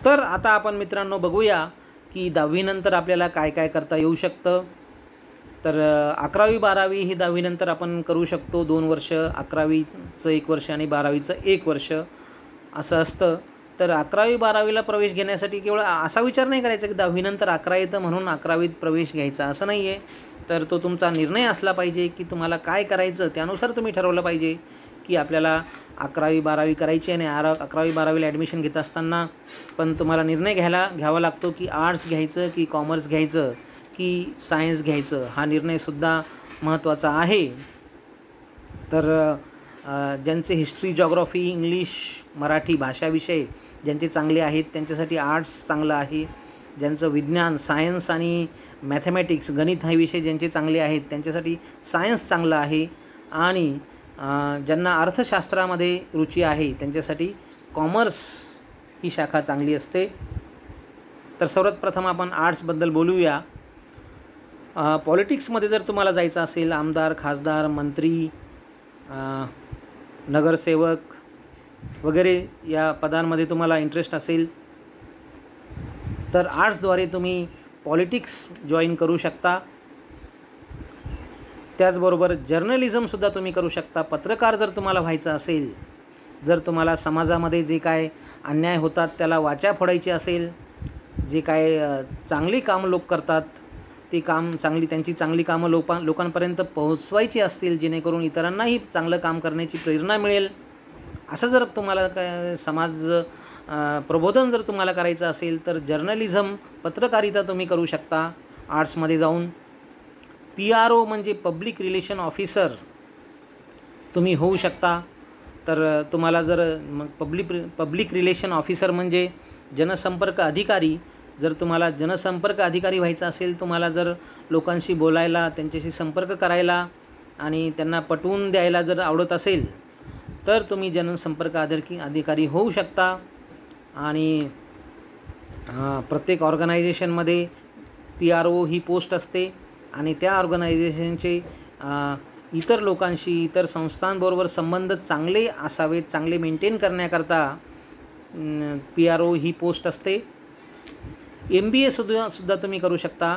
तर आता आपण मित्रांनो बघूया की 10वी नंतर आपल्याला काय काय करता येऊ शकतं. तर 11वी 12वी ही 10वी नंतर आपण करू शकतो. 2 वर्ष, 11वीचं 1 वर्ष आणि 12वीचं 1 वर्ष असं असतं. तर 11वी 12वीला प्रवेश घेण्यासाठी केवळ असा विचार नाही करायचा की 10वी नंतर 11 येतं म्हणून 11वीत प्रवेश घ्यायचा, असं नाही आहे. तर तो तुमचा निर्णय असला पाहिजे की तुम्हाला काय करायचं, त्यानुसार तुम्ही ठरवलं पाहिजे की आपल्याला 11वी 12वी करायची आणि 11वी 12वीला ॲडमिशन घेत असताना पण तुम्हाला निर्णय घ्यावा लागतो की आर्ट्स घ्यायचं की कॉमर्स घ्यायचं की सायन्स घ्यायचं. हा निर्णयसुद्धा महत्त्वाचा आहे. तर ज्यांचे हिस्ट्री, जॉग्रॉफी, इंग्लिश, मराठी भाषा विषय ज्यांचे चांगले आहेत त्यांच्यासाठी आर्ट्स चांगलं आहे. ज्यांचं विज्ञान, सायन्स आणि मॅथमॅटिक्स, गणित हा विषय ज्यांचे चांगले आहेत त्यांच्यासाठी सायन्स चांगलं आहे. आणि ज्यांना अर्थशास्त्रामध्ये रुची आहे त्यांच्यासाठी कॉमर्स ही शाखा चांगली असते. तर सर्वात प्रथम आपण आर्ट्सबद्दल बोलूया. पॉलिटिक्समध्ये जर तुम्हाला जायचं असेल, आमदार, खासदार, मंत्री, नगरसेवक वगैरे या पदांमध्ये तुम्हाला इंटरेस्ट असेल तर आर्ट्सद्वारे तुम्ही पॉलिटिक्स जॉईन करू शकता. त्याचबरोबर जर्नलिझमसुद्धा तुम्ही करू शकता. पत्रकार जर तुम्हाला व्हायचं असेल, जर तुम्हाला समाजामध्ये जे काय अन्याय होतात त्याला वाचा फोडायची असेल, जे काय चांगली कामं लोक करतात ती त्यांची चांगली कामं लोकांपर्यंत पोहोचवायची असतील जेणेकरून इतरांनाही चांगलं काम करण्याची प्रेरणा मिळेल, असं जर तुम्हाला काय समाज प्रबोधन जर तुम्हाला करायचं असेल तर जर्नलिझम, पत्रकारिता तुम्ही करू शकता आर्ट्समध्ये जाऊन. PRO म्हणजे पब्लिक रिलेशन ऑफिसर तुम्ही होऊ शकता. तर तुम्हाला जर पब्लिक रिलेशन ऑफिसर म्हणजे जनसंपर्क अधिकारी, जर तुम्हाला जनसंपर्क अधिकारी व्हायचं असेल, तुम्हाला जर लोकांशी बोलायला, त्यांच्याशी संपर्क करायला आणि त्यांना पटवून द्यायला जर आवडत असेल तर तुम्ही जनसंपर्क अधिकारी होऊ शकता. आणि प्रत्येक ऑर्गनायझेशनमध्ये PRO ही पोस्ट असते आणि त्या ऑर्गनायझेशनचे इतर लोकांशी, इतर संस्थांबरोबर संबंध चांगले असावेत, चांगले मेंटेन करण्याकरता PRO ही पोस्ट असते. MBA सुद्धा तुम्ही करू शकता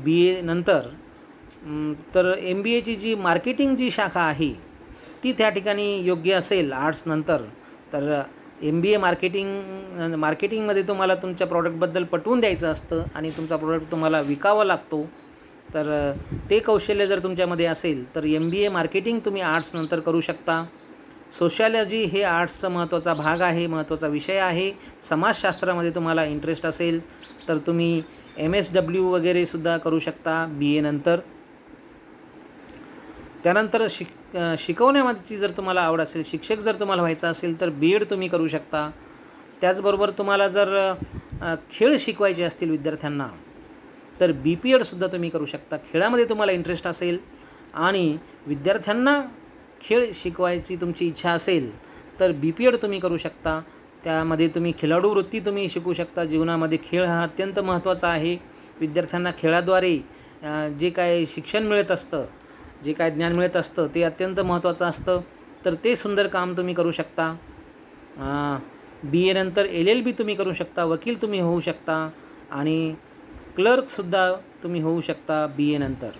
BA नंतर. तर MBAची जी मार्केटिंग जी शाखा आहे ती त्या ठिकाणी योग्य असेल आर्ट्स नंतर. तर MBA मार्केटिंगमध्ये तुम्हाला तुमच्या प्रॉडक्टबद्दल पटवून द्यायचं असतं आणि तुमचा प्रॉडक्ट तुम्हाला विकावा लागतो. तर ते कौशल्य जर तुमच्यामध्ये असेल तर MBA मार्केटिंग तुम्ही आर्ट्स नंतर करू शकता. सोशॉलॉजी हे आर्ट्सचा महत्त्वाचा भाग आहे, महत्त्वाचा विषय आहे. समाजशास्त्रामध्ये तुम्हाला इंटरेस्ट असेल तर तुम्ही MSW वगैरेसुद्धा करू शकता BA नंतर. त्यानंतर शिकवण्याची जर तुम्हाला आवड असेल, शिक्षक जर तुम्हाला व्हायचं असेल तर B.Ed तुम्ही करू शकता. त्याचबरोबर तुम्हाला जर खेळ शिकवायचे असतील विद्यार्थ्यांना तर BPEdसुद्धा तुम्ही करू शकता. खेळामध्ये तुम्हाला इंटरेस्ट असेल आणि विद्यार्थ्यांना खेळ शिकवायची तुमची इच्छा असेल तर BPEd तुम्ही करू शकता. त्यामध्ये तुम्ही खिलाडू वृत्ती तुम्ही शिकू शकता. जीवनामध्ये खेळ हा अत्यंत महत्त्वाचा आहे. विद्यार्थ्यांना खेळाद्वारे जे काय शिक्षण मिळत असतं, जे काय ज्ञान मिळत असतं ते अत्यंत महत्त्वाचं असतं. तर ते सुंदर काम तुम्ही करू शकता. BA नंतर LLB तुम्ही करू शकता, वकील तुम्ही होऊ शकता आणि क्लर्कसुद्धा तुम्ही होऊ शकता BA नंतर.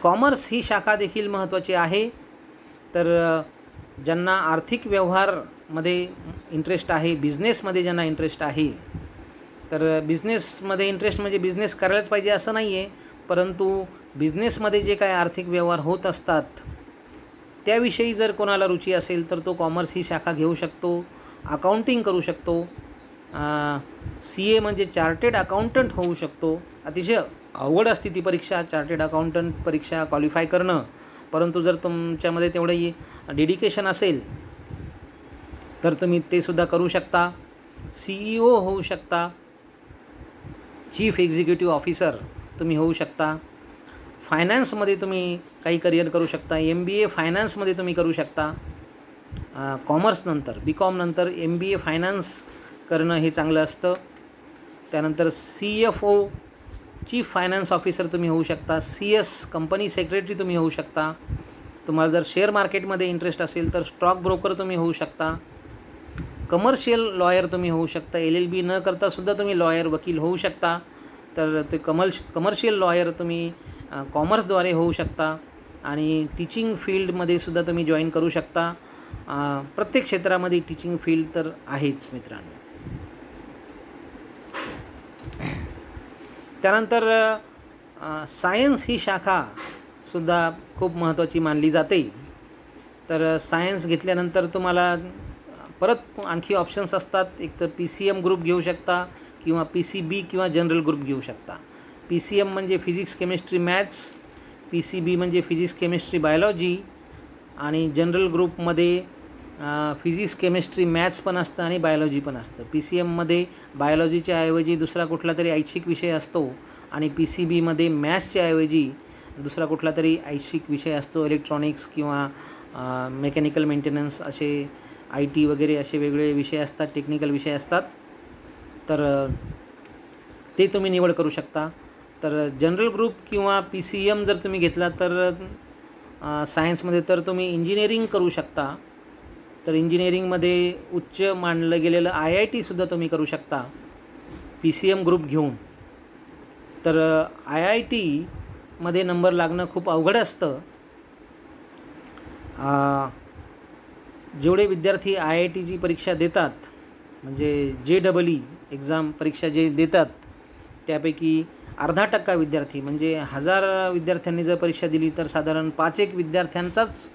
कॉमर्स ही शाखा देखील महत्त्वाची आहे. तर ज्यांना आर्थिक व्यवहारमध्ये इंटरेस्ट आहे, बिझनेसमध्ये ज्यांना इंटरेस्ट आहे, तर बिझनेसमध्ये इंटरेस्ट म्हणजे बिझनेस करायलाच पाहिजे असं नाही आहे, परंतु बिझनेसमध्ये जे काय आर्थिक व्यवहार होत असतात त्याविषयी जर कोणाला रुची असेल तर तो कॉमर्स ही शाखा घेऊ शकतो. अकाउंटिंग करू शकतो. CA म्हणजे चार्टेड अकाउंटंट होऊ शकतो. अतिशय अवघड असते ती परीक्षा, चार्टेड अकाउंटंट परीक्षा क्वालिफाय करणं, परंतु जर तुमच्यामध्ये तेवढं डेडिकेशन असेल तर तुम्ही ते सुद्धा करू शकता. CEO होऊ शकता. चीफ एक्झिक्युटिव्ह ऑफिसर तुम्ही होऊ शकता. फायनान्समध्ये तुम्ही काही करिअर करू शकता. MBA फायनान्समध्ये तुम्ही करू शकता. कॉमर्स नंतर BCom नंतर MBA फायनान्स करणं हे चांगलं असतं. त्यानंतर CFO चीफ फायनान्स ऑफिसर तुम्ही होऊ शकता. CS कंपनी सेक्रेटरी तुम्ही होऊ शकता. तुम्हाला जर शेअर मार्केटमध्ये इंटरेस्ट असेल तर स्टॉक ब्रोकर तुम्ही होऊ शकता, कमर्शियल लॉयर तुम्ही होऊ शकता, LLB न करतासुद्धा तुम्ही लॉयर वकील होऊ शकता. तर ते कमर्शियल लॉयर तुम्ही कॉमर्सद्वारे होऊ शकता आणि टीचिंग फील्डमध्ये सुद्धा तुम्ही जॉईन करू शकता. प्रत्येक क्षेत्रामध्ये टीचिंग फील्ड तर आहेच मित्रांनो. त्यानंतर सायन्स ही शाखासुद्धा खूप महत्त्वाची मानली जाते. तर सायन्स घेतल्यानंतर तुम्हाला परत आणखी ऑप्शन्स असतात. एक तर PCM ग्रुप घेऊ शकता किंवा PCB किंवा जनरल ग्रुप घेऊ शकता. PCM म्हणजे फिजिक्स केमिस्ट्री मॅथ्स, PCB म्हणजे फिजिक्स केमिस्ट्री बायोलॉजी आणि जनरल ग्रुपमध्ये फिजिक्स केमिस्ट्री मॅथ्स पण असतं आणि बायोलॉजी पण असतं. PCMमध्ये बायोलॉजीच्या ऐवजी दुसरा कुठला तरी ऐच्छिक विषय असतो आणि PCBमध्ये मॅथ्सच्या ऐवजी दुसरा कुठला तरी ऐच्छिक विषय असतो. इलेक्ट्रॉनिक्स किंवा मेकॅनिकल मेंटेनन्स असे IT वगैरे असे वेगवेगळे विषय असतात, टेक्निकल विषय असतात. तर ते तुम्ही निवड करू शकता. तर जनरल ग्रुप किंवा PCM जर तुम्ही घेतला तर सायन्समध्ये तर तुम्ही इंजिनिअरिंग करू शकता. तर इंजिनिअरिंगमध्ये उच्च मानलं गेलेलं IIT सुद्धा तुम्ही करू शकता PCM ग्रुप घेऊन. तर IITमध्ये नंबर लागणं खूप अवघड असतं. जेवढे विद्यार्थी IITची परीक्षा देतात म्हणजे JEE एक्झाम परीक्षा जे देतात त्यापैकी 0.5% विद्यार्थी म्हणजे 1000 विद्यार्थ्यांनी जर परीक्षा दिली तर साधारण 5-1 विद्यार्थ्यांचाच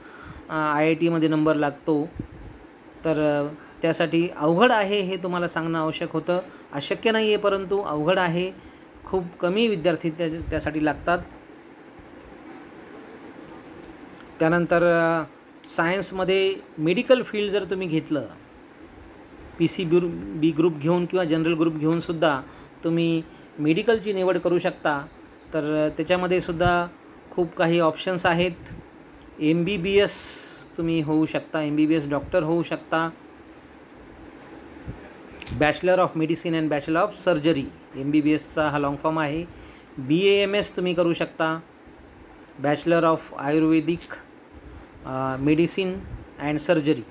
IITमध्ये नंबर लागतो. तर त्यासाठी अवघड आहे हे तुम्हाला सांगणं आवश्यक होतं. अशक्य नाही आहे परंतु अवघड आहे. खूप कमी विद्यार्थी त्यासाठी लागतात. त्यानंतर सायन्समध्ये मेडिकल फील्ड जर तुम्ही घेतलं PCB ग्रुप घेऊन किंवा जनरल ग्रुप घेऊनसुद्धा तुम्ही मेडिकलची निवड करू शकता. तर त्याच्यामध्ये सुद्धा खूप काही ऑप्शन्स आहेत. MBBS तुम्ही होऊ शकता, MBBS डॉक्टर होऊ शकता. Bachelor of medicine and bachelor of surgery MBBSचा हा लॉंग फॉर्म आहे. BAMS तुम्ही करू शकता, bachelor of ayurvedic medicine and surgery.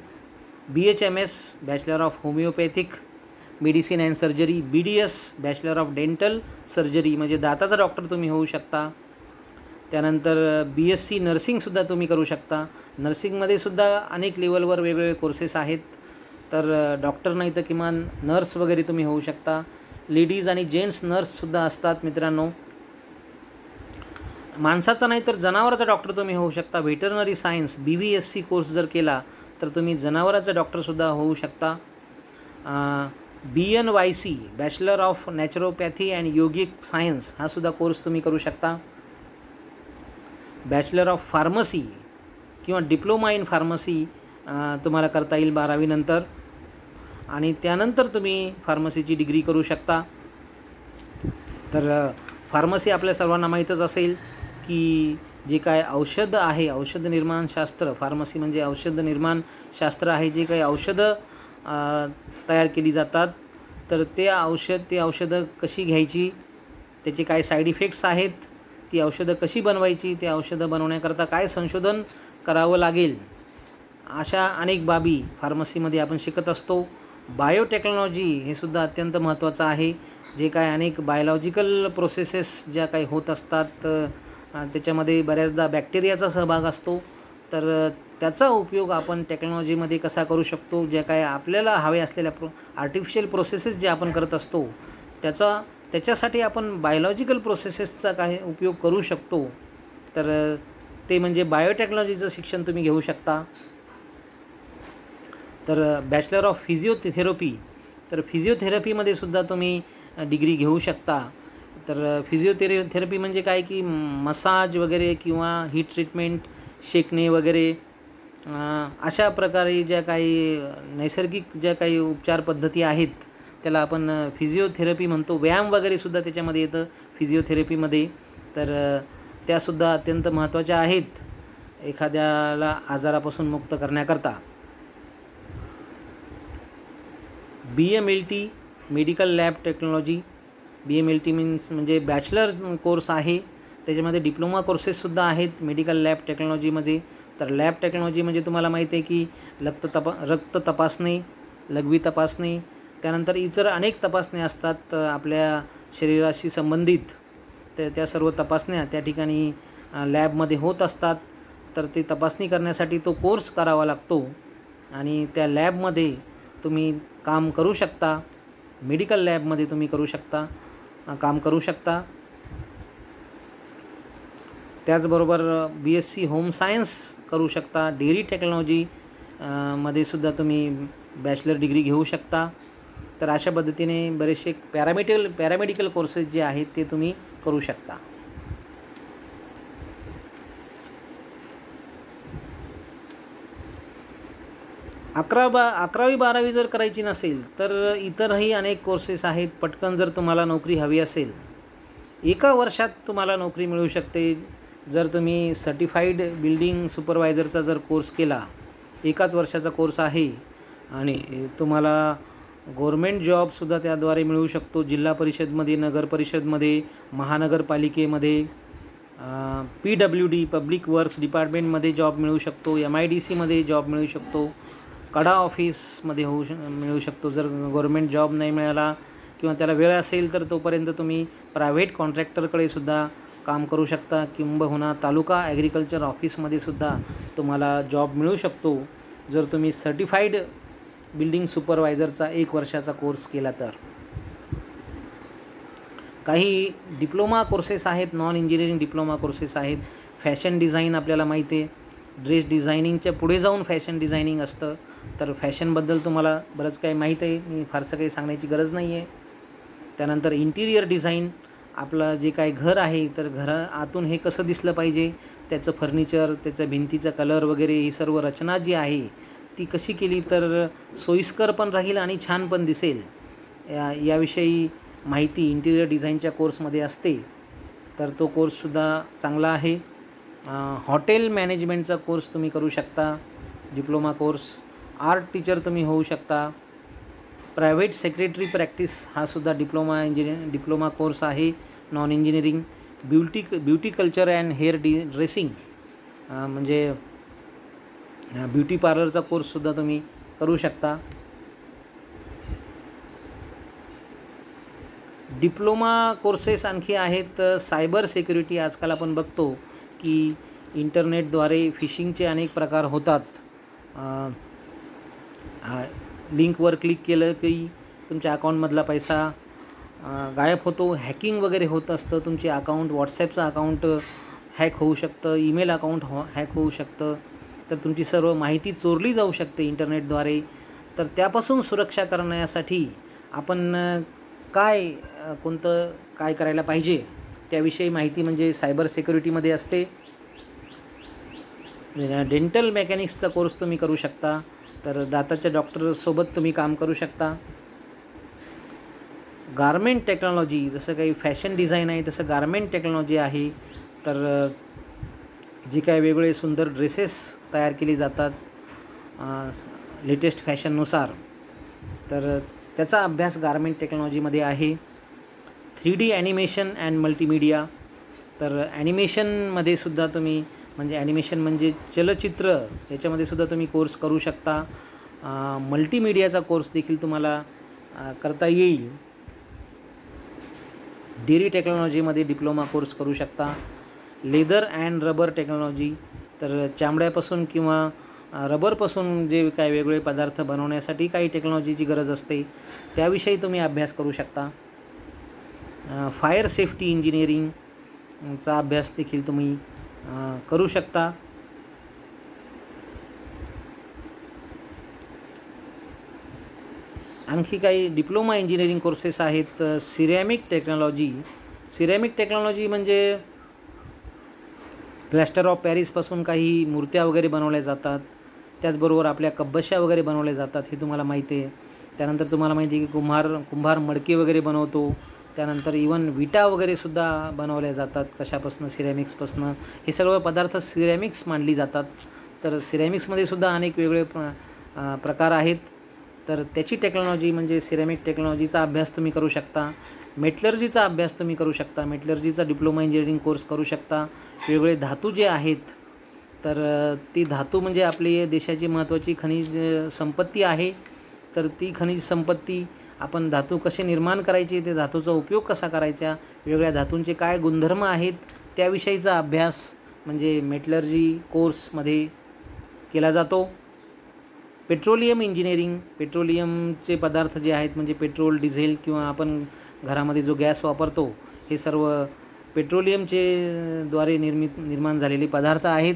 BHMS bachelor of homeopathic medicine and surgery. BDS bachelor of dental surgery म्हणजे दाताचा डॉक्टर तुम्ही होऊ शकता. त्यानंतर BSc नर्सिंगसुद्धा तुम्ही करू शकता. नर्सिंगमध्ये सुद्धा अनेक लेवलवर वेगवेगळे कोर्सेस आहेत. तर डॉक्टर नाही तर किमान नर्स वगैरे तुम्ही होऊ शकता. लेडीज आणि जेंट्स नर्ससुद्धा असतात मित्रांनो. माणसाचा नाही तर जनावराचा डॉक्टर तुम्ही होऊ शकता. व्हेटरनरी सायन्स BVSC कोर्स जर केला तर तुम्ही जनावराचा डॉक्टरसुद्धा होऊ शकता. BNYC bachelor of naturopathy and yogic science हा सुद्धा कोर्स तुम्ही करू शकता. बॅचलर ऑफ फार्मसी किंवा डिप्लोमा इन फार्मसी तुम्हाला करता येईल 12वी नंतर आणि त्यानंतर तुम्ही फार्मसीची डिग्री करू शकता. तर फार्मसी आपल्या सर्वांना माहीतच असेल की जे काय औषध आहे, औषध निर्माणशास्त्र, फार्मसी म्हणजे औषध निर्माणशास्त्र आहे. जे काही औषधं तयार केली जातात तर ते औषधं कशी घ्यायची, त्याचे काय साईड इफेक्ट्स आहेत, ती औषधं कशी बनवायची, ते औषधं बनवण्याकरता काय संशोधन करावं लागेल, अशा अनेक बाबी फार्मसीमध्ये आपण शिकत असतो. बायोटेक्नॉलॉजी हे सुद्धा अत्यंत महत्त्वाचं आहे. जे काय अनेक बायोलॉजिकल प्रोसेसेस ज्या काही होत असतात त्याच्यामध्ये बऱ्याचदा बॅक्टेरियाचा सहभाग असतो. तर त्याचा उपयोग आपण टेक्नॉलॉजीमध्ये कसा करू शकतो, ज्या काय आपल्याला हवे असलेल्या आर्टिफिशियल प्रोसेसेस जे आपण करत असतो त्याच्यासाठी आपण बायोलॉजिकल प्रोसेसेसचा काही उपयोग करू शकतो. तर ते म्हणजे बायोटेक्नॉलॉजीचं शिक्षण तुम्ही घेऊ शकता. तर बॅचलर ऑफ फिजिओथेरपी, तर फिजिओथेरपीमध्ये सुद्धा तुम्ही डिग्री घेऊ शकता. तर फिजिओथेरपी म्हणजे काय की मसाज वगैरे किंवा हीट ट्रीटमेंट, शेकणे वगैरे अशा प्रकारे ज्या काही नैसर्गिक ज्या काही उपचार पद्धती आहेत त्याला आपण फिजिओथेरपी म्हणतो. व्यायाम वगैरेसुद्धा त्याच्यामध्ये येतं फिजिओथेरपीमध्ये. तर त्यासुद्धा अत्यंत महत्त्वाच्या आहेत एखाद्याला आजारापासून मुक्त करण्याकरता. BMLT medical lab technology. BMLT means म्हणजे बॅचलर कोर्स आहे. त्याच्यामध्ये डिप्लोमा कोर्सेससुद्धा आहेत मेडिकल लॅब टेक्नॉलॉजीमध्ये. तर लॅब टेक्नॉलॉजी म्हणजे तुम्हाला माहिती आहे की रक्त तपासणी, लघवी तपासणी, त्यानंतर इतर अनेक तपासण्या असतात आपल्या शरीराशी संबंधित. त्या सर्व तपासण्या त्या ठिकाणी लॅबमध्ये होत असतात. तर ते तपासणी करण्यासाठी तो कोर्स करावा लागतो आणि त्या लॅबमध्ये तुम्ही काम करू शकता. मेडिकल लॅबमध्ये तुम्ही काम करू शकता. त्याचबरोबर BSc होम सायन्स करू शकता. डेअरी टेक्नॉलॉजी मध्ये सुद्धा तुम्ही बॅचलर डिग्री घेऊ शकता. तर अशा पद्धतीने बरेचसे पॅरामेडिकल कोर्सेस जे आहेत ते तुम्ही करू शकता. अकरावी 12वी जर करायची नसेल तर इतरही अनेक कोर्सेस आहेत. पटकन जर तुम्हाला नोकरी हवी असेल, 1 वर्षात तुम्हाला नोकरी मिळू शकते. जर तुम्ही सर्टिफाईड बिल्डिंग सुपरवायझरचा जर कोर्स केला, 1 वर्षाचा कोर्स आहे आणि तुम्हाला गव्हर्मेंट जॉबसुद्धा त्याद्वारे मिळू शकतो. जिल्हा परिषदमध्ये, नगर परिषदमध्ये, महानगरपालिकेमध्ये, PWD पब्लिक वर्क्स डिपार्टमेंटमध्ये जॉब मिळू शकतो. MIDCमध्ये जॉब मिळू शकतो. कडा ऑफिसमध्ये मिळू शकतो. जर गव्हर्मेंट जॉब नाही मिळाला किंवा त्याला वेळ असेल तर तोपर्यंत तुम्ही प्रायव्हेट कॉन्ट्रॅक्टरकडे सुद्धा काम करू शकता. किंबहुना तालुका ॲग्रिकल्चर ऑफिसमध्ये सुद्धा तुम्हाला जॉब मिळू शकतो जर तुम्ही सर्टिफाईड बिल्डिंग सुपरवायझरचा 1 वर्षाचा कोर्स केला तर. काही डिप्लोमा कोर्सेस आहेत, नॉन इंजिनिअरिंग डिप्लोमा कोर्सेस आहेत. फॅशन डिझाईन आपल्याला माहिती आहे. ड्रेस डिझायनिंगच्या पुढे जाऊन फॅशन डिझायनिंग असतं. तर फॅशनबद्दल तुम्हाला बरंच काही माहीत आहे, मी फारसं काही सांगण्याची गरज नाही आहे. त्यानंतर इंटिरियर डिझाईन, आपलं जे काही घर आहे तर आतून हे कसं दिसलं पाहिजे, त्याचं फर्निचर, त्याचं भिंतीचा कलर वगैरे, ही सर्व रचना जी आहे ती कशी केली तर सोयीस्कर पण राहील आणि छान पण दिसेल, याविषयी माहिती इंटिरियर डिझाईनच्या कोर्समध्ये असते. तर तो कोर्ससुद्धा चांगला आहे. हॉटेल मॅनेजमेंटचा कोर्स तुम्ही करू शकता, डिप्लोमा कोर्स. आर्ट टीचर तुम्ही होऊ शकता. प्रायव्हेट सेक्रेटरी प्रॅक्टिस हा सुद्धा डिप्लोमा कोर्स आहे, non engineering. Beauty culture and hair dressing म्हणजे ब्युटी पार्लरचा कोर्ससुद्धा तुम्ही करू शकता. डिप्लोमा कोर्सेस आणखी आहेत. सायबर सिक्युरिटी, आजकाल आपण बघतो की इंटरनेटद्वारे फिशिंगचे अनेक प्रकार होतात. लिंकवर क्लिक केलं की तुमच्या अकाउंटमधला पैसा गायब होतो. हॅकिंग वगैरे होत असतं. तुमचे अकाउंट, व्हॉट्सॲपचं अकाउंट हॅक होऊ शकतं, ईमेल अकाउंट हॅक होऊ शकतं. तर तुमची सर्व माहिती चोरली जाऊ शकते इंटरनेटद्वारे. तर त्यापासून सुरक्षा करण्यासाठी आपण काय करायला पाहिजे त्याविषयी माहिती म्हणजे सायबर सिक्युरिटीमध्ये असते. डेंटल मेकॅनिक्सचा कोर्स तुम्ही करू शकता. तर दाताच्या डॉक्टरसोबत तुम्ही काम करू शकता. गारमेंट टेक्नॉलॉजी, जसं काही फॅशन डिझाईन आहे तसं गारमेंट टेक्नॉलॉजी आहे. तर जी काय वेगवेगळे सुंदर ड्रेसेस तयार केली जातात लेटेस्ट फॅशननुसार, तर त्याचा अभ्यास गारमेंट टेक्नॉलॉजीमध्ये आहे. 3D ॲनिमेशन अँड मल्टीमीडिया, तर ॲनिमेशनमध्ये सुद्धा तुम्ही ॲनिमेशन म्हणजे चलचित्र, याच्यामध्ये सुद्धा तुम्ही कोर्स करू शकता. मल्टीमीडियाचा कोर्स देखील तुम्हाला करता येईल. डेअरी टेक्नॉलॉजीमध्ये डिप्लोमा कोर्स करू शकता. लेदर अँड रबर टेक्नॉलॉजी, तर चामड्यापासून किंवा रबरपासून जे काय वेगवेगळे पदार्थ बनवण्यासाठी काही टेक्नॉलॉजीची गरज असते, त्याविषयी तुम्ही अभ्यास करू शकता. फायर सेफ्टी इंजिनिअरिंगचा अभ्यास देखील तुम्ही करू शकता. आणखी काही डिप्लोमा इंजिनिअरिंग कोर्सेस आहेत. सिरॅमिक टेक्नॉलॉजी म्हणजे प्लॅस्टर ऑफ पॅरिसपासून काही मूर्त्या वगैरे बनवल्या जातात. त्याचबरोबर आपल्या कब्बशा वगैरे बनवल्या जातात, हे तुम्हाला माहिती आहे. त्यानंतर तुम्हाला माहिती आहे की कुंभार मडके वगैरे बनवतो. त्यानंतर इवन विटा वगैरेसुद्धा बनवल्या जातात. कशापासून? सिरॅमिक्सपासून. हे सर्व पदार्थ सिरॅमिक्स मानली जातात. तर सिरॅमिक्समध्ये सुद्धा अनेक वेगळे प्रकार आहेत. तर त्याची टेक्नॉलॉजी म्हणजे सिरॅमिक टेक्नॉलॉजीचा अभ्यास तुम्ही करू शकता. मेटलर्जीचा अभ्यास तुम्ही करू शकता. मेटलर्जीचा डिप्लोमा इंजिनिअरिंग कोर्स करू शकता. वेगवेगळे धातू जे आहेत तर ती धातू म्हणजे आपली देशाची महत्त्वाची खनिज संपत्ती आहे. तर ती खनिज संपत्ती आपण धातू कसे निर्माण करायचे, ते धातूचा उपयोग कसा करायचा, वेगवेगळ्या धातूंचे काय गुणधर्म आहेत त्याविषयीचा अभ्यास म्हणजे मेटलर्जी कोर्समध्ये केला जातो. पेट्रोलियम इंजिनिअरिंग, पेट्रोलियमचे पदार्थ जे आहेत म्हणजे पेट्रोल, डिझेल किंवा आपण घरामध्ये जो गॅस वापरतो, हे सर्व पेट्रोलियमचे द्वारे निर्माण झालेले पदार्थ आहेत.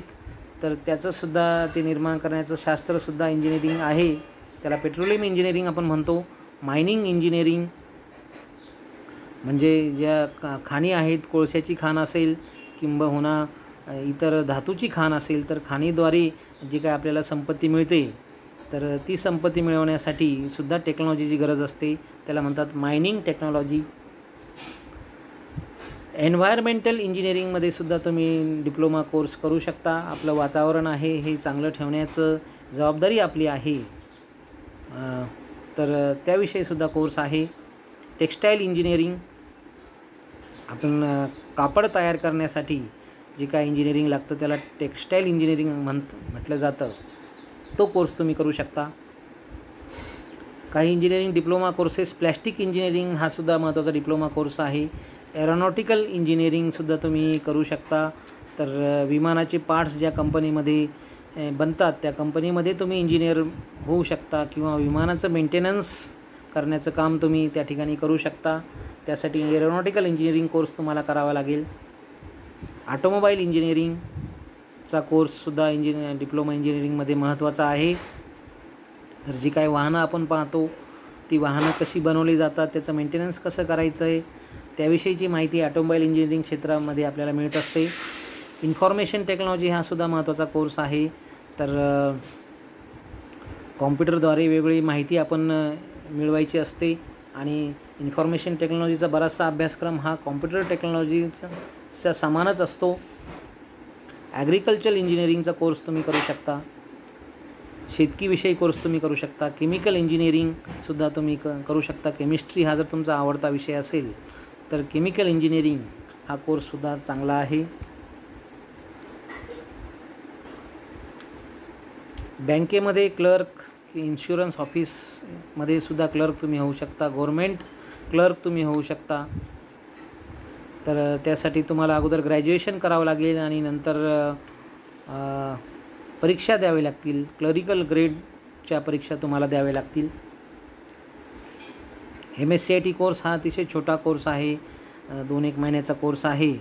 तर त्याचंसुद्धा ते निर्माण करण्याचं शास्त्रसुद्धा इंजिनिअरिंग आहे. त्याला पेट्रोलियम इंजिनिअरिंग आपण म्हणतो. मायनिंग इंजिनिअरिंग म्हणजे ज्या खाणी आहेत, कोळशाची खाण असेल किंबहुना इतर धातूची खाण असेल, तर खाणीद्वारे जी काय आपल्याला संपत्ती मिळते, तर ती संपत्ती मिळवण्यासाठी सुद्धा टेक्नॉलॉजीची गरज असते. त्याला म्हणतात मायनिंग टेक्नॉलॉजी. एन्व्हायरमेंटल इंजिनिअरिंगमध्ये सुद्धा तुम्ही डिप्लोमा कोर्स करू शकता. आपलं वातावरण आहे हे चांगलं ठेवण्याचं जबाबदारी आपली आहे. तर त्याविषयीसुद्धा कोर्स आहे. टेक्स्टाईल इंजिनिअरिंग, आपण कापड तयार करण्यासाठी जे काय इंजिनिअरिंग लागतं त्याला टेक्स्टाईल इंजिनिअरिंग म्हटलं जातं. तो कोर्स तुम्ही करू शकता. काही engineering diploma courses, plastic engineering हा सुद्धा महत्त्वाचा डिप्लोमा कोर्स आहे. एरोनॉटिकल इंजिनिअरिंगसुद्धा तुम्ही करू शकता. तर विमानाचे पार्ट्स ज्या कंपनीमध्ये बनतात त्या कंपनीमध्ये तुम्ही इंजिनियर होऊ शकता किंवा विमानाचं मेंटेनन्स करण्याचं काम तुम्ही त्या ठिकाणी करू शकता. त्यासाठी एरोनॉटिकल इंजिनिअरिंग कोर्स तुम्हाला करावा लागेल. ऑटोमोबाईल इंजिनिअरिंगचा कोर्ससुद्धा डिप्लोमा इंजिनिअरिंगमध्ये महत्त्वाचा आहे. तर जी काही वाहनं आपण पाहतो ती वाहनं कशी बनवली जातात, त्याचं मेंटेनन्स कसं करायचं आहे, त्याविषयीची माहिती ऑटोमोबाईल इंजिनिअरिंग क्षेत्रामध्ये आपल्याला मिळत असते. इन्फॉर्मेशन टेक्नॉलॉजी हा सुद्धा महत्त्वाचा कोर्स आहे. तर कॉम्प्युटरद्वारे वेगवेगळी माहिती आपण मिळवायची असते आणि इन्फॉर्मेशन टेक्नॉलॉजीचा बराचसा अभ्यासक्रम हा कॉम्प्युटर टेक्नॉलॉजीचा समानच असतो. ॲग्रिकल्चर इंजिनिअरिंगचा कोर्स तुम्ही करू शकता. शेतकीविषयी कोर्स तुम्ही करू शकता. केमिकल इंजिनिअरिंगसुद्धा तुम्ही करू शकता. केमिस्ट्री हा जर तुमचा आवडता विषय असेल तर केमिकल इंजिनिअरिंग हा कोर्ससुद्धा चांगला आहे. बँकेमध्ये क्लर्क, इन्शुरन्स ऑफिसमध्ये सुद्धा क्लर्क तुम्ही होऊ शकता. गव्हर्मेंट क्लर्क तुम्ही होऊ शकता. तर त्यासाठी तुम्हाला अगोदर ग्रॅज्युएशन करावं लागेल आणि नंतर परीक्षा द्यावी लागतील. क्लरिकल ग्रेडच्या परीक्षा तुम्हाला द्याव्या लागतील. MSCIT कोर्स हा अतिशय छोटा कोर्स आहे. 2-1 महिन्याचा कोर्स आहे.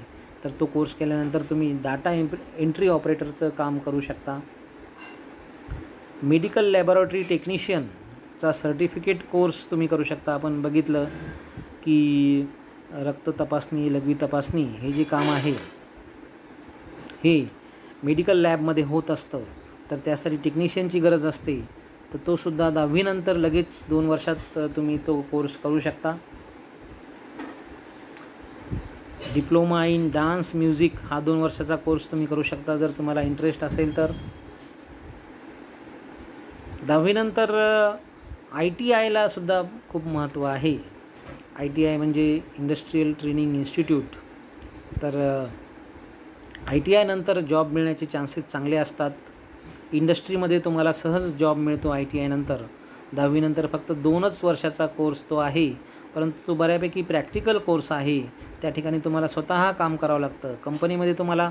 तर तो कोर्स केल्यानंतर तुम्ही डाटा एंट्री ऑपरेटरचं काम करू शकता. मेडिकल लॅबोरेटरी टेक्निशियनचा सर्टिफिकेट कोर्स तुम्ही करू शकता. आपण बघितलं की रक्त तपासणी, लघवी तपासणी हे जे काम आहे हे मेडिकल लॅबमध्ये होत असतं. तर त्यासाठी टेक्निशियनची गरज असते. तर तो सुद्धा 10वी नंतर लगेच 2 वर्षात तुम्ही तो कोर्स करू शकता. डिप्लोमा इन डान्स म्युझिक हा 2 वर्षाचा कोर्स तुम्ही करू शकता जर तुम्हाला इंटरेस्ट असेल तर. 10वी नंतर ITIला सुद्धा खूप महत्त्व आहे. ITI म्हणजे इंडस्ट्रियल ट्रेनिंग इन्स्टिट्यूट. तर ITI नंतर जॉब मिळण्याचे चान्सेस चांगले असतात. इंडस्ट्रीमध्ये तुम्हाला सहज जॉब मिळतो ITI नंतर. 10वी नंतर फक्त 2च वर्षाचा कोर्स तो आहे, परंतु तो बऱ्यापैकी प्रॅक्टिकल कोर्स आहे. त्या ठिकाणी तुम्हाला स्वतः काम करावं लागतं. कंपनीमध्ये तुम्हाला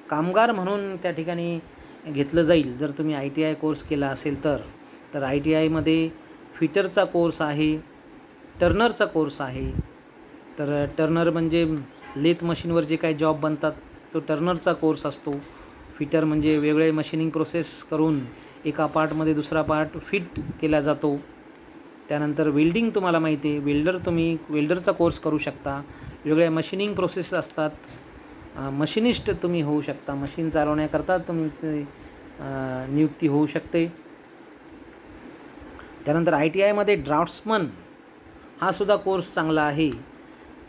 कामगार म्हणून त्या ठिकाणी घेतलं जाईल जर तुम्ही ITI कोर्स केला असेल तर. तर ITIमध्ये फिटरचा कोर्स आहे, टर्नरचा कोर्स आहे. तर टर्नर म्हणजे लेथ मशीनवर जे काही जॉब बनतात तो टर्नरचा कोर्स असतो. फिटर म्हणजे वेगळे मशीनिंग प्रोसेस करून एका पार्टमध्ये दुसरा पार्ट फिट केला जातो. त्यानंतर वेल्डिंग तुम्हाला माहिती आहे, तुम्ही वेल्डरचा कोर्स करू शकता. वेगळ्या मशीनिंग प्रोसेस असतात. मशिनिस्ट तुम्ही होऊ शकता. मशीन चालवण्याकरता तुमची नियुक्ती होऊ शकते. त्यानंतर ITIमध्ये ड्राफ्ट्समन हा सुद्धा कोर्स चांगला आहे.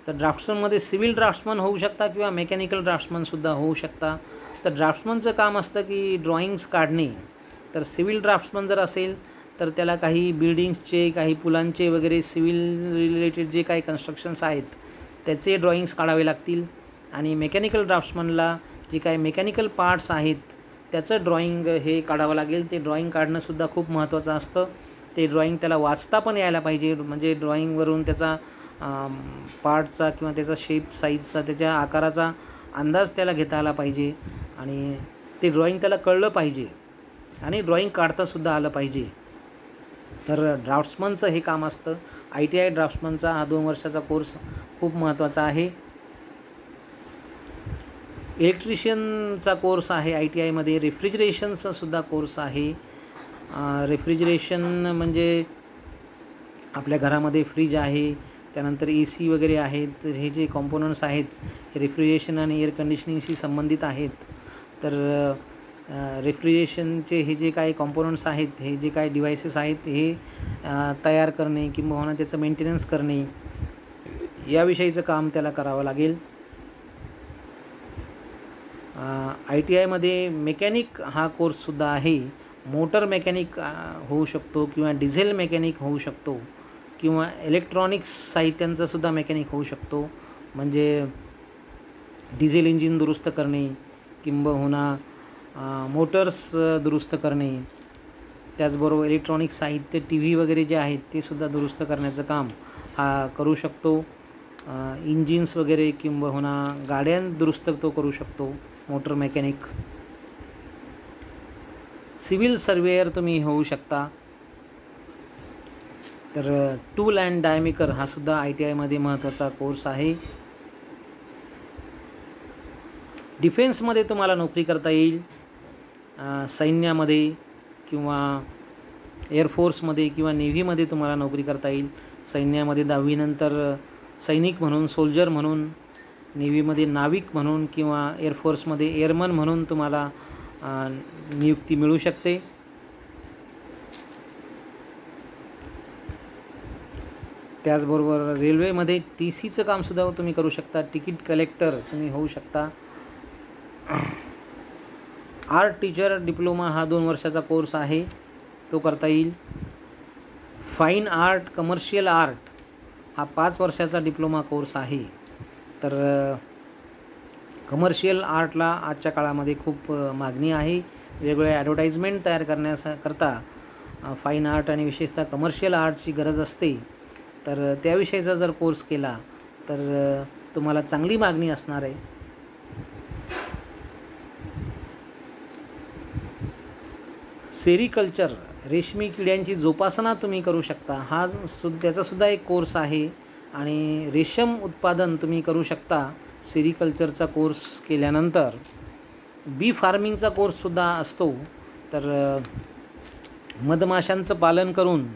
तर ड्राफ्ट्समनमध्ये सिव्हिल ड्राफ्ट्समन होऊ शकता किंवा मेकॅनिकल ड्राफ्ट्समनसुद्धा होऊ शकता. तर ड्राफ्ट्समनचं काम असतं की ड्रॉइंग्स काढणे. तर सिव्हिल ड्राफ्ट्समन जर असेल तर त्याला काही बिल्डिंग्सचे, काही पुलांचे वगैरे सिव्हिल रिलेटेड जे काही कन्स्ट्रक्शन्स आहेत त्याचे ड्रॉइंग्स काढावे लागतील. आणि मेकॅनिकल ड्राफ्ट्समनला जे काही मेकॅनिकल पार्ट्स आहेत त्याचं ड्रॉईंग हे काढावं लागेल. ते ड्रॉईंग काढणंसुद्धा खूप महत्त्वाचं असतं. ते ड्रॉईंग त्याला वाचता पण यायला पाहिजे, म्हणजे ड्रॉईंगवरून त्याचा पार्टचा किंवा त्याचा शेप साईजचा त्याच्या आकाराचा अंदाज त्याला घेता आला पाहिजे आणि ते ड्रॉईंग त्याला कळलं पाहिजे आणि ड्रॉईंग काढतासुद्धा आलं पाहिजे. तर ड्राफ्ट्समनचं हे काम असतं. ITI ड्राफ्ट्समनचा हा 2 वर्षाचा कोर्स खूप महत्त्वाचा आहे. इलेक्ट्रिशियनचा कोर्स आहे ITIमध्ये. रेफ्रिजरेशनचा सुद्धा कोर्स आहे. रेफ्रिजरेशन म्हणजे आपल्या घरामध्ये फ्रीज आहे, त्यानंतर AC वगैरे आहेत. तर हे जे कॉम्पोनंट्स आहेत हे रेफ्रिजरेशन आणि एअर कंडिशनिंगशी संबंधित आहेत. तर रेफ्रिजरेशनचे हे जे काही कॉम्पोनंट्स आहेत, हे जे काही डिव्हाइसेस आहेत, हे तयार करणे किंवा त्याचं मेंटेनन्स करणे याविषयीचं काम त्याला करावं लागेल. ITIमध्ये मेकॅनिक हा कोर्ससुद्धा आहे. मोटर मेकॅनिक होऊ शकतो किंवा डिझेल मेकॅनिक होऊ शकतो किंवा इलेक्ट्रॉनिक्स साहित्यांचासुद्धा मेकॅनिक होऊ शकतो. म्हणजे डिझेल इंजिन दुरुस्त करणे किंबहुना मोटर्स दुरुस्त करणे, त्याचबरोबर इलेक्ट्रॉनिक साहित्य TV वगैरे जे आहेत ते सुद्धा दुरुस्त करण्याचं काम हा करू शकतो. इंजिन्स वगैरे किंबहुना गाड्या दुरुस्त तो करू शकतो, मोटर मेकॅनिक. सिव्हिल सर्वेयर तुम्ही होऊ शकता. तर टूल अँड डायमेकर हा सुद्धा ITIमध्ये महत्त्वाचा कोर्स आहे. डिफेन्समध्ये तुम्हाला नोकरी करता येईल. सैन्यामध्ये किंवा एअरफोर्समध्ये किंवा नेव्हीमध्ये तुम्हाला नोकरी करता येईल. सैन्यामध्ये 10वी नंतर सैनिक म्हणून, सोल्जर म्हणून, नेव्हीमध्ये नाविक म्हणून किंवा एअरफोर्समध्ये एअरमन म्हणून तुम्हाला नियुक्ती मिळू शकते. त्याचबरोबर रेल्वेमध्ये TCचं कामसुद्धा तुम्ही करू शकता. तिकीट कलेक्टर तुम्ही होऊ शकता. आर्ट टीचर डिप्लोमा हा 2 वर्षाचा कोर्स आहे, तो करता येईल. फाईन आर्ट, कमर्शियल आर्ट हा 5 वर्षाचा डिप्लोमा कोर्स आहे. तर कमर्शियल आर्टला आजच्या काळामध्ये खूप मागणी आहे. वेगवेगळे ॲडव्हर्टाइजमेंट तयार करण्याकरता फाईन आर्ट आणि विशेषतः कमर्शियल आर्टची गरज असते. तर त्याविषयीचा जर कोर्स केला तर तुम्हाला चांगली मागणी असणार आहे. सेरिकल्चर, रेशमी किड्यांची जोपासना तुम्ही करू शकता. त्याचासुद्धा एक कोर्स आहे आणि रेशम उत्पादन तुम्ही करू शकता. सेरिकल्चरचा कोर्स केल्यानंतर बी फार्मिंगचा कोर्ससुद्धा असतो. तर मधमाशांचं पालन करून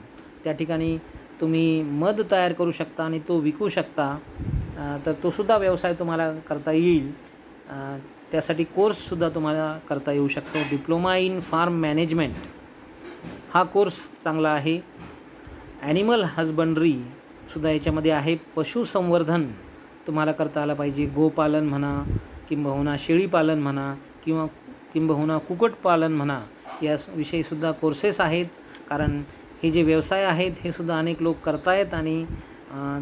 त्या ठिकाणी तुम्ही मध तयार करू शकता आणि तो विकू शकता. तर तोसुद्धा व्यवसाय तुम्हाला करता येईल. त्यासाठी कोर्ससुद्धा तुम्हाला करता येऊ शकतो. डिप्लोमा इन फार्म मॅनेजमेंट हा कोर्स चांगला आहे. ॲनिमल हजबंड्रीसुद्धा याच्यामध्ये आहे. पशुसंवर्धन तुम्हाला करता आलं पाहिजे. गोपालन म्हणा किंबहुना शेळीपालन म्हणा किंबहुना कुक्कुटपालन म्हणा, याविषयीसुद्धा कोर्सेस आहेत. कारण हे जे व्यवसाय आहेत हे सुद्धा अनेक लोक करतायत आणि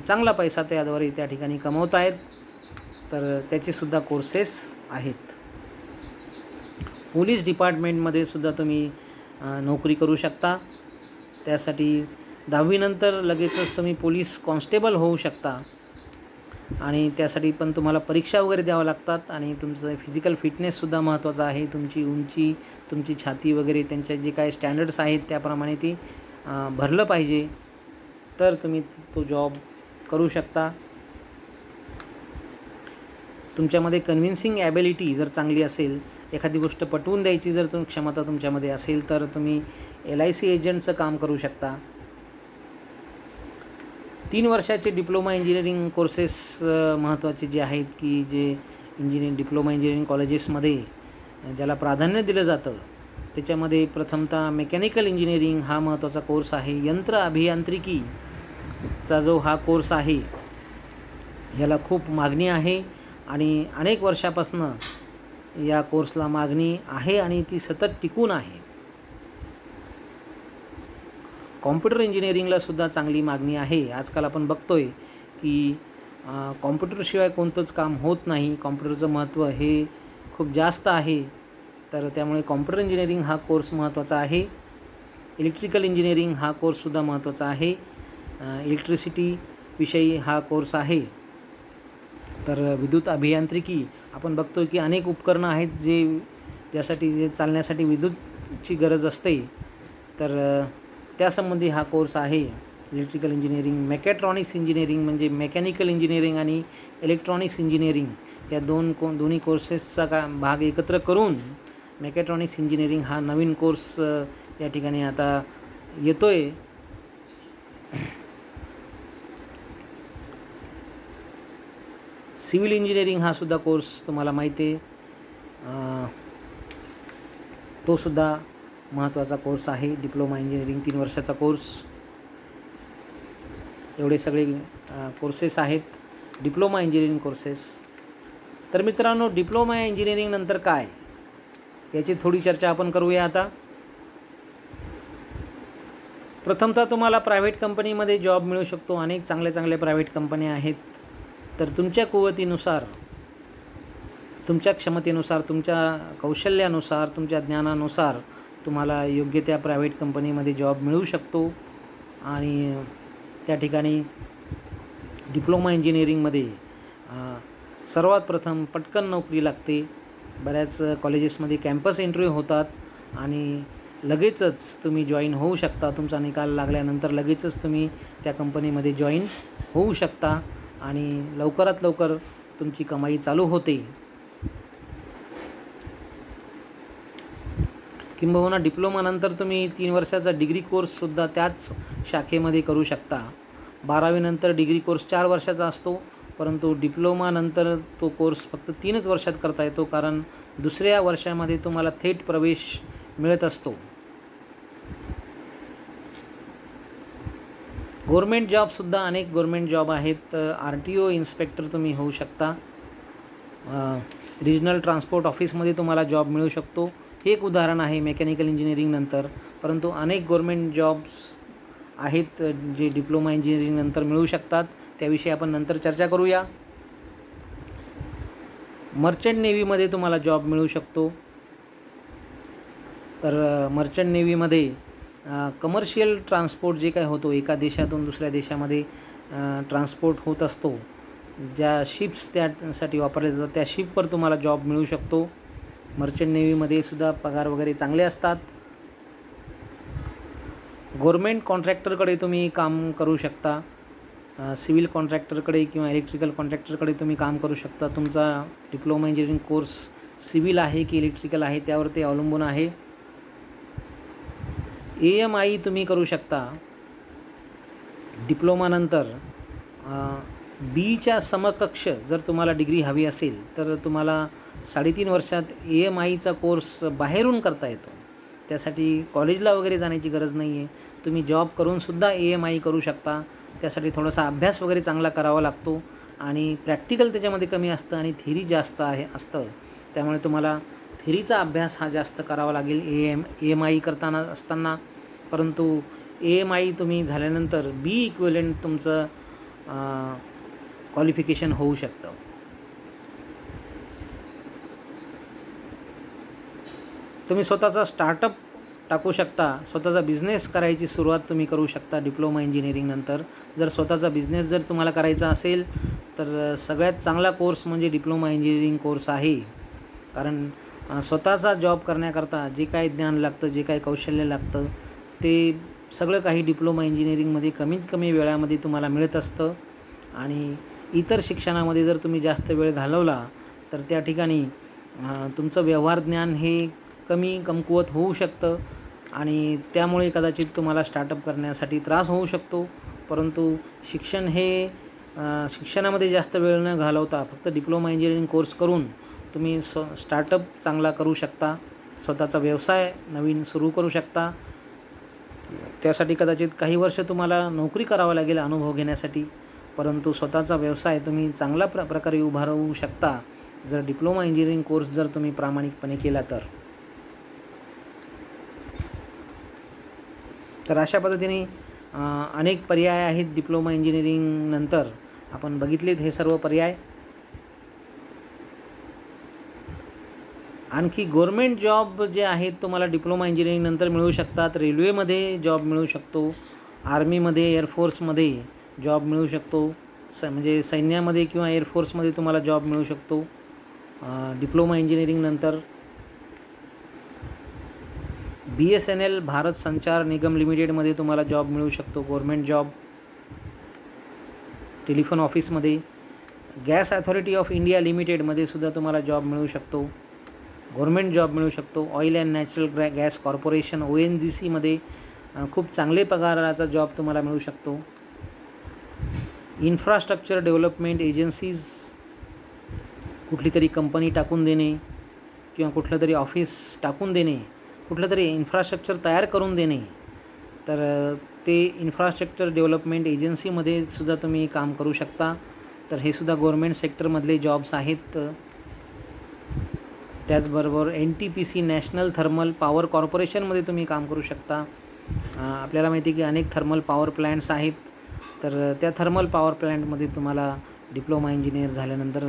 चांगला पैसा त्याद्वारे त्या ठिकाणी कमवत आहेत. तर त्याचेसुद्धा कोर्सेस आहेत. पोलीस डिपार्टमेंटमध्ये सुद्धा तुम्ही नोकरी करू शकता. त्यासाठी 10वी नंतर लगेचच तुम्ही पोलीस कॉन्स्टेबल होऊ शकता आणि त्यासाठी पण तुम्हाला परीक्षा वगैरे द्यावं लागतात आणि तुमचं फिजिकल फिटनेससुद्धा महत्त्वाचा आहे. तुमची उंची, तुमची छाती वगैरे त्यांच्या जे काही स्टँडर्ड्स आहेत त्याप्रमाणे ती भरलं पाहिजे, तर तुम्ही तो जॉब करू शकता. तुमच्यामध्ये कन्व्हिन्सिंग ॲबिलिटी जर चांगली असेल, एखादी गोष्ट पटवून द्यायची जर क्षमता तुमच्यामध्ये असेल, तर तुम्ही LIC एजंटचं काम करू शकता. 3 वर्षाचे डिप्लोमा इंजिनिअरिंग कोर्सेस महत्त्वाचे जे आहेत की जे डिप्लोमा इंजिनिअरिंग कॉलेजेसमध्ये ज्याला प्राधान्य दिलं जातं, त्याच्यामध्ये प्रथमतः मेकॅनिकल इंजिनिअरिंग हा महत्त्वाचा कोर्स आहे. यंत्र अभियांत्रिकीचा जो हा कोर्स आहे याला खूप मागणी आहे आणि अनेक वर्षापासून या कोर्सला मागणी आहे आणि ती सतत टिकून आहे. कॉम्प्युटर इंजिनिअरिंगलासुद्धा चांगली मागणी आहे. आजकाल आपण बघतोय की कॉम्प्युटरशिवाय कोणतंच काम होत नाही. कॉम्प्युटरचं महत्त्व हे खूप जास्त आहे तर त्यामुळे कॉम्प्युटर इंजिनिअरिंग हा कोर्स महत्त्वाचा आहे. इलेक्ट्रिकल इंजिनिअरिंग हा कोर्ससुद्धा महत्त्वाचा आहे. इलेक्ट्रिसिटी विषयी हा कोर्स आहे. तर विद्युत अभियांत्रिकी आपण बघतो की अनेक उपकरणं आहेत जे चालण्यासाठी विद्युतची गरज असते. तर त्यासंबंधी हा कोर्स आहे इलेक्ट्रिकल इंजिनिअरिंग. मेकॅट्रॉनिक्स इंजिनिअरिंग म्हणजे मेकॅनिकल इंजिनिअरिंग आणि इलेक्ट्रॉनिक्स इंजिनिअरिंग या दोन्ही कोर्सेसचा भाग एकत्र करून मेकॅट्रॉनिक्स इंजिनिअरिंग हा नवीन कोर्स या ठिकाणी आता येतो आहे. सिव्हिल इंजिनिअरिंग हा सुद्धा कोर्स तुम्हाला माहिती आहे, तो सुद्धा महत्त्वाचा कोर्स आहे. डिप्लोमा इंजिनिअरिंग 3 वर्षाचा कोर्स. एवढे सगळे कोर्सेस आहेत डिप्लोमा इंजिनिअरिंग कोर्सेस. तर मित्रांनो, डिप्लोमा इंजिनिअरिंग नंतर काय याची थोडी चर्चा आपण करूया आता. प्रथमतः तुम्हाला प्रायव्हेट कंपनीमध्ये जॉब मिळू शकतो. अनेक चांगल्या प्रायव्हेट कंपन्या आहेत. तर तुमच्या कुवतीनुसार, तुमच्या क्षमतेनुसार, तुमच्या कौशल्यानुसार, तुमच्या ज्ञानानुसार तुम्हाला योग्य त्या प्रायव्हेट कंपनीमध्ये जॉब मिळू शकतो. आणि त्या ठिकाणी डिप्लोमा इंजिनिअरिंगमध्ये सर्वात प्रथम पटकन नोकरी लागते. बऱ्याच कॉलेजेसमध्ये कॅम्पस इंटरव्ह्यू होतात आणि लगेचच तुम्ही जॉईन होऊ शकता. तुमचा निकाल लागल्यानंतर लगेचच तुम्ही त्या कंपनीमध्ये जॉईन होऊ शकता आणि लवकरात लवकर तुमची कमाई चालू होते. किंबहुना डिप्लोमानंतर तुम्ही 3 वर्षाचा डिग्री कोर्ससुद्धा त्याच शाखेमध्ये करू शकता. 12वी नंतर डिग्री कोर्स 4 वर्षाचा असतो, परंतु डिप्लोमानंतर तो कोर्स फक्त 3च वर्षात करता येतो, कारण दुसऱ्या वर्षामध्ये तुम्हाला थेट प्रवेश मिळत असतो. गव्हर्मेंट जॉबसुद्धा अनेक गव्हर्मेंट जॉब आहेत. RTO इन्स्पेक्टर तुम्ही होऊ शकता. रिजनल ट्रान्सपोर्ट ऑफिसमध्ये तुम्हाला जॉब मिळू शकतो. हे एक उदाहरण आहे मेकॅनिकल इंजिनिअरिंग नंतर. परंतु अनेक गव्हर्मेंट जॉब्स आहेत जे डिप्लोमा इंजिनिअरिंग नंतर मिळू शकतात. त्याविषयी आपण नंतर चर्चा करूया. मर्चंट नेव्हीमध्ये तुम्हाला जॉब मिळू शकतो. तर मर्चंट नेव्हीमध्ये कमर्शियल ट्रान्सपोर्ट जे काय होतो, एका देशातून दुसऱ्या देशामध्ये ट्रान्सपोर्ट होत असतो, ज्या शिप्स त्यासाठी वापरल्या जातात त्या शिपवर तुम्हाला जॉब मिळू शकतो. मर्चंट नेव्हीमध्ये सुद्धा पगार वगैरे चांगले असतात. गव्हर्मेंट कॉन्ट्रॅक्टरकडे तुम्ही काम करू शकता. सिव्हिल कॉन्ट्रॅक्टरकडे किंवा इलेक्ट्रिकल कॉन्ट्रॅक्टरकडे तुम्ही काम करू शकता. तुमचा डिप्लोमा इंजिनिअरिंग कोर्स सिव्हिल आहे की इलेक्ट्रिकल आहे त्यावर ते अवलंबून आहे. AMI तुम्ही करू शकता. डिप्लोमानंतर बीच्या समकक्ष जर तुम्हाला डिग्री हवी असेल तर तुम्हाला 3.5 वर्षात AMIचा कोर्स बाहेरून करता येतो. त्यासाठी कॉलेजला वगैरे जाण्याची गरज नाही आहे. तुम्ही जॉब करूनसुद्धा AMI करू शकता. त्यासाठी थोडासा अभ्यास वगैरे चांगला करावा लागतो आणि प्रॅक्टिकल त्याच्यामध्ये कमी असतं आणि थिअरी जास्त असतं. त्यामुळे तुम्हाला थिअरीचा अभ्यास हा जास्त करावा लागेल AMI करताना असताना. परंतु AMI तुम्ही झाल्यानंतर B इक्विव्हॅलेंट तुमचं क्वालिफिकेशन होऊ शकतं. तुम्ही स्वतःचा स्टार्टअप टाकू शकता. स्वतःचा बिझनेस करायची सुरुवात तुम्ही करू शकता डिप्लोमा इंजिनिअरिंगनंतर. जर स्वतःचा बिझनेस जर तुम्हाला करायचा असेल तर सगळ्यात चांगला कोर्स म्हणजे डिप्लोमा इंजिनिअरिंग कोर्स आहे. कारण स्वतःचा जॉब करण्याकरता जे काही ज्ञान लागतं, जे काही कौशल्य लागतं ते सगळं काही डिप्लोमा इंजिनिअरिंगमध्ये कमीत कमी वेळामध्ये तुम्हाला मिळत असतं. आणि इतर शिक्षणामध्ये जर तुम्ही जास्त वेळ घालवला तर त्या ठिकाणी तुमचं व्यवहार ज्ञान हे कमकुवत होऊ शकतं आणि त्यामुळे कदाचित तुम्हाला स्टार्टअप करण्यासाठी त्रास होऊ शकतो. परंतु शिक्षणामध्ये जास्त वेळ न घालवता फक्त डिप्लोमा इंजिनिअरिंग कोर्स करून तुम्ही स्टार्टअप चांगला करू शकता. स्वतःचा व्यवसाय नवीन सुरू करू शकता. त्यासाठी कदाचित काही वर्ष तुम्हाला नोकरी करावं लागेल अनुभव घेण्यासाठी, परंतु स्वतःचा व्यवसाय तुम्ही चांगल्या प्रकारे उभारू शकता जर डिप्लोमा इंजिनिअरिंग कोर्स जर तुम्ही प्रामाणिकपणे केला तर. तर अशा पद्धतीने अनेक पर्याय आहेत डिप्लोमा इंजिनिअरिंग नंतर. आपण बघितलेत हे सर्व पर्याय. आणखी गव्हर्मेंट जॉब जे आहेत तुम्हाला डिप्लोमा इंजिनिअरिंग नंतर मिळू शकतात. रेल्वेमध्ये जॉब मिळू शकतो, आर्मीमध्ये, एअरफोर्समध्ये जॉब मिळू शकतो, म्हणजे सैन्यामध्ये किंवा एअरफोर्समध्ये तुम्हाला जॉब मिळू शकतो डिप्लोमा इंजिनिअरिंग नंतर. BSNL भारत संचार निगम लिमिटेडमध्ये तुम्हाला जॉब मिळू शकतो, गव्हर्मेंट जॉब. टेलिफोन ऑफिसमध्ये, गॅस अथॉरिटी ऑफ इंडिया लिमिटेडमध्ये सुद्धा तुम्हाला जॉब मिळू शकतो, गव्हर्मेंट जॉब मिळू शकतो. Oil and natural gas corporation ONGCमध्ये खूप चांगले पगाराचा जॉब तुम्हाला मिळू शकतो. इन्फ्रास्ट्रक्चर डेव्हलपमेंट एजन्सीज, कुठली तरी कंपनी टाकून देणे किंवा कुठलं तरी ऑफिस टाकून देणे, कुठलं तरी इन्फ्रास्ट्रक्चर तयार करून देणे, तर ते इन्फ्रास्ट्रक्चर डेव्हलपमेंट एजन्सीमध्ये सुद्धा तुम्ही काम करू शकता. तर हे सुद्धा गव्हर्मेंट सेक्टरमधले जॉब्स आहेत. त्याचबरोबर NTPC नॅशनल थर्मल पॉवर कॉर्पोरेशनमध्ये तुम्ही काम करू शकता. आपल्याला माहिती आहे की अनेक थर्मल पॉवर प्लॅन्ट्स आहेत, तर त्या थर्मल पॉवर प्लॅन्टमध्ये तुम्हाला डिप्लोमा इंजिनियर झाल्यानंतर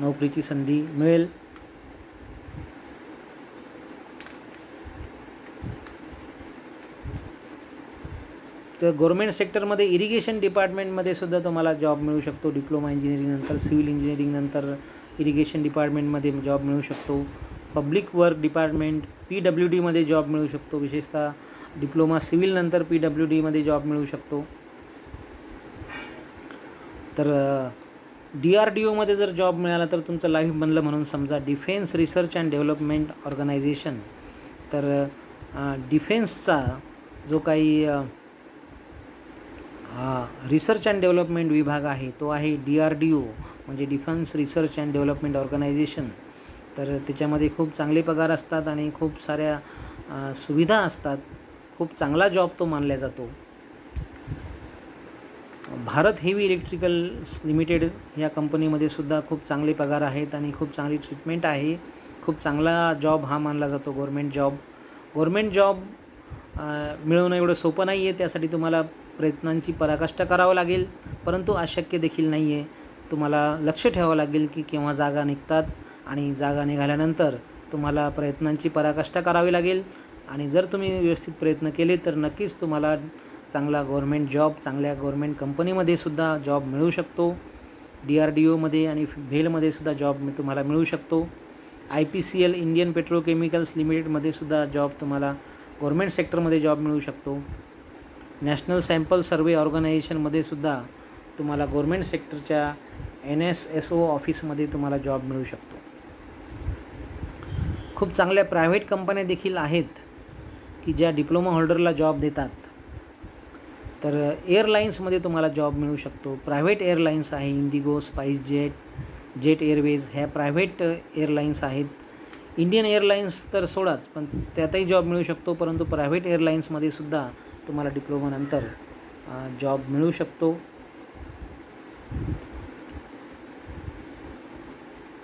नोकरीची संधी मिळेल. तर गव्हर्मेंट सेक्टरमध्ये इरिगेशन डिपार्टमेंटमध्ये सुद्धा तुम्हाला जॉब मिळू शकतो डिप्लोमा इंजिनिअरिंग नंतर. सिव्हिल इंजिनिअरिंग नंतर इरिगेशन डिपार्टमेंटमध्ये जॉब मिळू शकतो. पब्लिक वर्क डिपार्टमेंट PWDमध्ये जॉब मिळू शकतो, विशेषतः डिप्लोमा सिव्हिल नंतर PWDमध्ये जॉब मिळू शकतो. तर DRDOमध्ये जर जॉब मिळाला तर तुमचं लाईफ बनलं म्हणून समजा. Defence research and development organisation, तर डिफेन्सचा जो काही रिसर्च अँड डेव्हलपमेंट विभाग आहे तो आहे DRDO, म्हणजे defence research and development organisation. तर त्याच्यामध्ये खूप चांगले पगार असतात आणि खूप साऱ्या सुविधा असतात. खूप चांगला जॉब तो मानला जातो. भारत हेवी इलेक्ट्रिकल्स लिमिटेड या कंपनीमध्ये सुद्धा खूप चांगले पगार आहेत आणि खूप चांगली ट्रीटमेंट आहे. खूप चांगला जॉब हा मानला जातो गव्हर्मेंट जॉब. गव्हर्मेंट जॉब मिळवणं एवढं सोपं नाही आहे, त्यासाठी तुम्हाला प्रयत्नांची पराकाष्ठा करावं लागेल, परंतु अशक्य देखील नाही आहे. तुम्हाला लक्ष ठेवावं लागेल की केव्हा जागा निघतात आणि जागा निघाल्यानंतर तुम्हाला प्रयत्नांची पराकाष्ठा करावी लागेल. आणि जर तुम्ही व्यवस्थित प्रयत्न केले तर नक्कीच तुम्हाला चांगला गव्हर्मेंट जॉब, चांगल्या गव्हर्मेंट कंपनीमध्ये सुद्धा जॉब मिळू शकतो. DRDOमध्ये आणि भेलमध्ये सुद्धा जॉब तुम्हाला मिळू शकतो. IPCL इंडियन पेट्रोकेमिकल्स लिमिटेडमध्ये सुद्धा जॉब तुम्हाला गव्हर्मेंट सेक्टरमध्ये जॉब मिळू शकतो. नॅशनल सॅम्पल सर्वे ऑर्गनायझेशनमध्ये सुद्धा तुम्हाला गव्हर्मेंट सेक्टरच्या NSSO ऑफिसमध्ये तुम्हाला जॉब मिळू शकतो. खूप चांगल्या प्रायव्हेट कंपन्या देखील आहेत की ज्या डिप्लोमा होल्डरला जॉब देतात. तर एअरलाईन्समध्ये तुम्हाला जॉब मिळू शकतो. प्रायव्हेट एअरलाईन्स आहे, इंडिगो, स्पाइसजेट, जेट एअरवेज, ह्या प्रायव्हेट एअरलाईन्स आहेत. इंडियन एअरलाईन्स तर सोडाच, पण त्यातही जॉब मिळू शकतो, परंतु प्रायव्हेट एअरलाईन्समध्ये सुद्धा तुम्हाला डिप्लोमानंतर जॉब मिळू शकतो.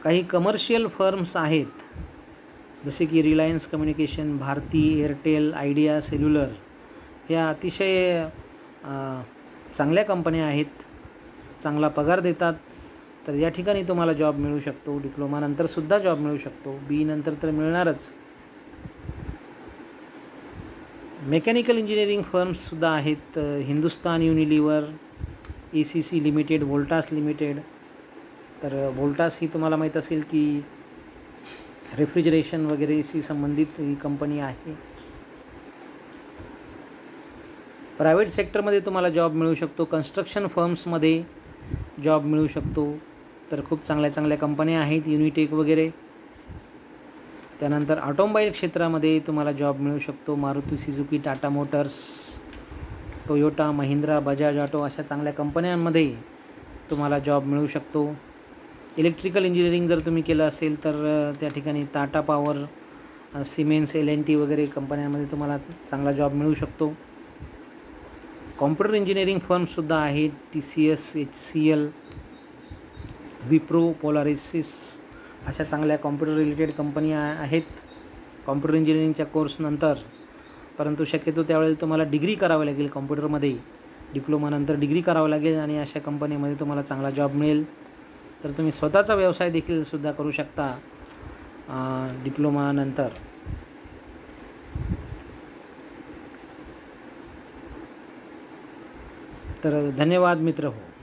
काही कमर्शियल फर्म्स आहेत जसे की Reliance Communication, Bharti Airtel, Idea Cellular, ह्या अतिशय चांगल्या कंपन्या आहेत, चांगला पगार देतात. तर या ठिकाणी तुम्हाला जॉब मिळू शकतो. डिप्लोमानंतर सुद्धा जॉब मिळू शकतो, BE नंतर तर मिळणारच. मेकॅनिकल इंजिनिअरिंग फर्म्ससुद्धा आहेत, Hindustan Unilever, ACC limited, Voltas limited. तर व्होल्टास ही तुम्हाला माहीत असेल की रेफ्रिजरेशन वगैरेशी संबंधित ही कंपनी आहे. प्रायव्हेट सेक्टरमध्ये तुम्हाला जॉब मिळू शकतो. कन्स्ट्रक्शन फर्म्समध्ये जॉब मिळू शकतो. तर खूप चांगल्या चांगल्या कंपन्या आहेत, युनिटेक वगैरे. त्यानंतर ऑटोमोबाईल क्षेत्रामध्ये तुम्हाला जॉब मिळू शकतो. Maruti Suzuki, Tata Motors, Toyota, Mahindra, Bajaj auto अशा चांगल्या कंपन्यांमध्ये तुम्हाला जॉब मिळू शकतो. इलेक्ट्रिकल इंजिनिअरिंग जर तुम्ही केलं असेल तर त्या ठिकाणी टाटा पॉवर, सिमेन्स, L&T वगैरे कंपन्यांमध्ये तुम्हाला चांगला जॉब मिळू शकतो. कॉम्प्युटर इंजिनिअरिंग फर्म्ससुद्धा आहेत, TCS, HCL, विप्रो, पोलारिसिस अशा चांगल्या कॉम्प्युटर रिलेटेड कंपनी आहेत कॉम्प्युटर इंजिनिअरिंगच्या कोर्सनंतर. परंतु शक्यतो त्यावेळेला तुम्हाला डिग्री करावी लागेल कॉम्प्युटरमध्ये. डिप्लोमानंतर डिग्री करावं लागेल आणि अशा कंपनीमध्ये तुम्हाला चांगला जॉब मिळेल. तर तुम्ही स्वतःचा व्यवसाय देखील सुद्धा करू शकता. डिप्लोमानंतर. तर धन्यवाद मित्र हो.